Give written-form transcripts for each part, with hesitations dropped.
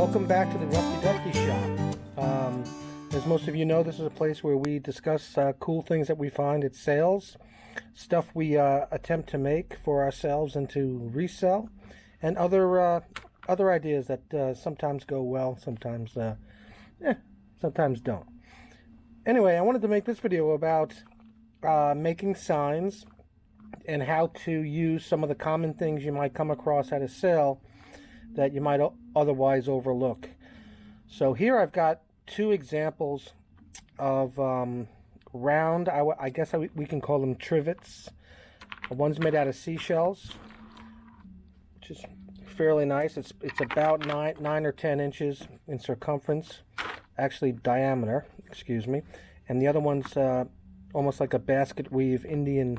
Welcome back to the Rusty Dusty Shop. As most of you know, this is a place where we discuss cool things that we find at sales, stuff we attempt to make for ourselves and to resell, and other ideas that sometimes go well, sometimes don't. Anyway, I wanted to make this video about making signs and how to use some of the common things you might come across at a sale that you might otherwise overlook. So here I've got two examples of round, I guess we can call them trivets. One's made out of seashells, which is fairly nice. It's about 9 or 10 inches in circumference, actually diameter, excuse me. And the other one's almost like a basket weave Indian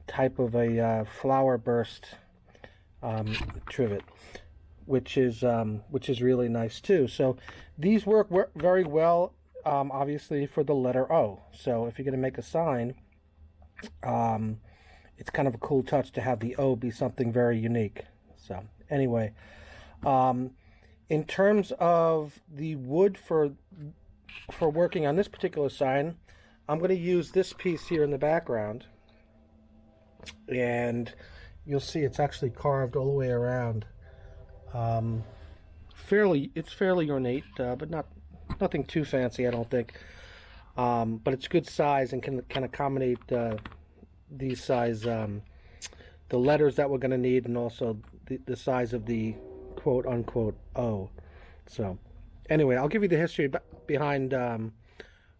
type of a flower burst trivet, which is really nice too. So these work very well, obviously, for the letter O. So if you're going to make a sign, it's kind of a cool touch to have the O be something very unique. So anyway, in terms of the wood for working on this particular sign, I'm going to use this piece here in the background, and you'll see it's actually carved all the way around. It's fairly ornate, but nothing too fancy, I don't think. But it's good size and can accommodate these size, the letters that we're going to need, and also the size of the quote unquote O. So anyway, I'll give you the history behind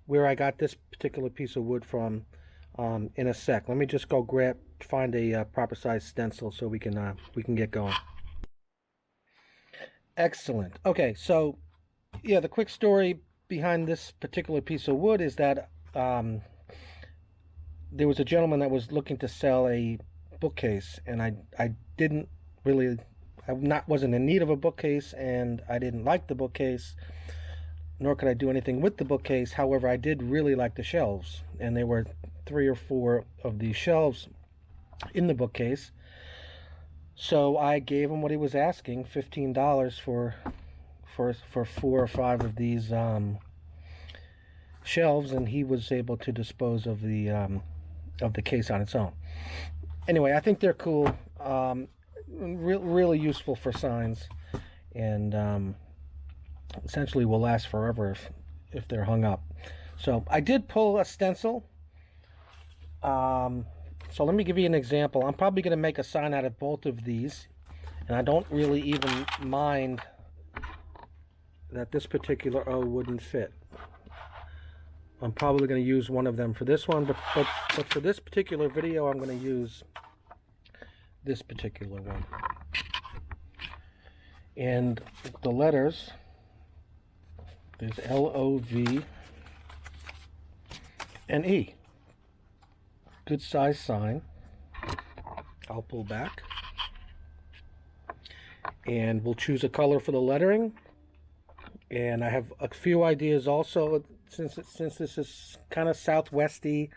where I got this particular piece of wood from in a sec. Let me just go find a proper size stencil so we can get going. Excellent. Okay, so yeah, the quick story behind this particular piece of wood is that there was a gentleman that was looking to sell a bookcase, and I wasn't in need of a bookcase, and I didn't like the bookcase, nor could I do anything with the bookcase. However, I did really like the shelves, and there were 3 or 4 of these shelves in the bookcase. So I gave him what he was asking, $15 for 4 or 5 of these shelves, and he was able to dispose of the case on its own. Anyway, I think they're cool, really useful for signs, and essentially will last forever if they're hung up. So I did pull a stencil. So let me give you an example. I'm probably going to make a sign out of both of these, and I don't really even mind that this particular O wouldn't fit. I'm probably going to use one of them for this one, but for this particular video, I'm going to use this particular one. And the letters, there's L-O-V and E. Good size sign. I'll pull back, and we'll choose a color for the lettering. And I have a few ideas also, since this is kind of Southwesty,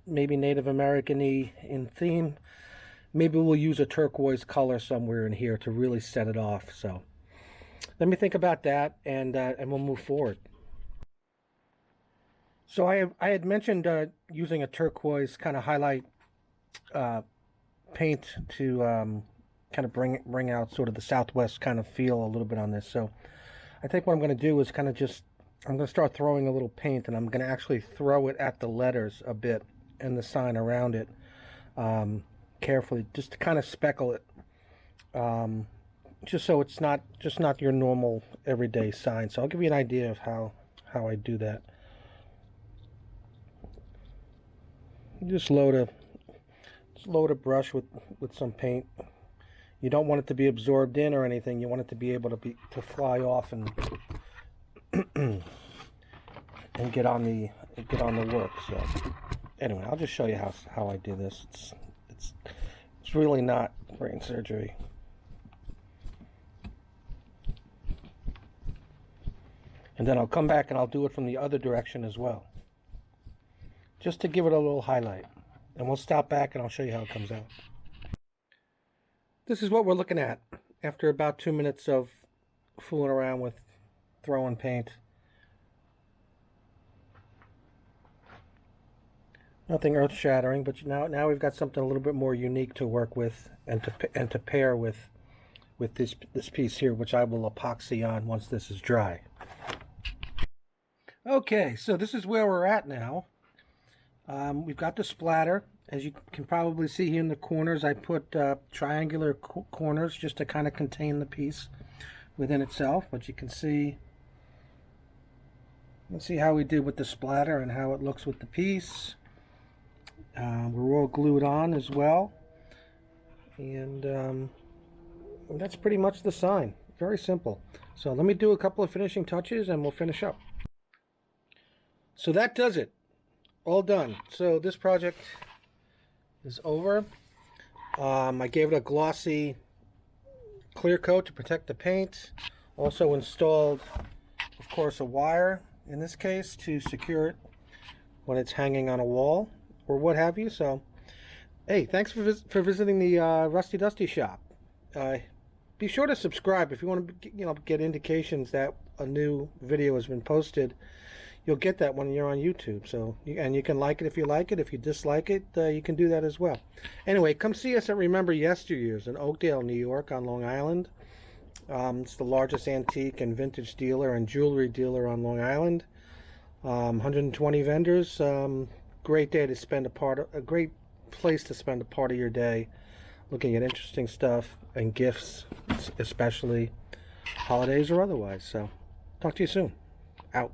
maybe Native American-y in theme. Maybe we'll use a turquoise color somewhere in here to really set it off. So let me think about that, and we'll move forward. So I had mentioned using a turquoise kind of highlight paint to kind of bring out sort of the Southwest kind of feel a little bit on this. So I think what I'm going to do is I'm going to start throwing a little paint, and I'm going to actually throw it at the letters a bit and the sign around it carefully, just to kind of speckle it, just so it's not your normal everyday sign. So I'll give you an idea of how I do that. Just load a brush with some paint. You don't want it to be absorbed in or anything. You want it to be able to fly off and and get on the work. So anyway, I'll just show you how I do this. It's really not brain surgery. And then I'll come back and I'll do it from the other direction as well, just to give it a little highlight. And we'll stop back and I'll show you how it comes out. This is what we're looking at after about 2 minutes of fooling around with throwing paint. Nothing earth-shattering, but now we've got something a little bit more unique to work with and to pair with this piece here, which I will epoxy on once this is dry. Okay, so this is where we're at now. We've got the splatter. As you can probably see here in the corners, I put triangular corners just to kind of contain the piece within itself. But you can see, let's see how we did with the splatter and how it looks with the piece. We're all glued on as well, and that's pretty much the sign. Very simple. So let me do a couple of finishing touches and we'll finish up. So that does it. All done. So this project is over. I gave it a glossy clear coat to protect the paint. Also installed, of course, a wire in this case to secure it when it's hanging on a wall or what have you. So, hey, thanks for visiting the Rusty Dusty shop. Be sure to subscribe if you want to, get indications that a new video has been posted. You'll get that when you're on YouTube. So, and you can like it if you like it. If you dislike it, you can do that as well. Anyway, come see us at Remember Yesteryears in Oakdale, New York, on Long Island. It's the largest antique and vintage dealer and jewelry dealer on Long Island. 120 vendors. Great day to spend a great place to spend a part of your day looking at interesting stuff and gifts, especially holidays or otherwise. So, talk to you soon. Out.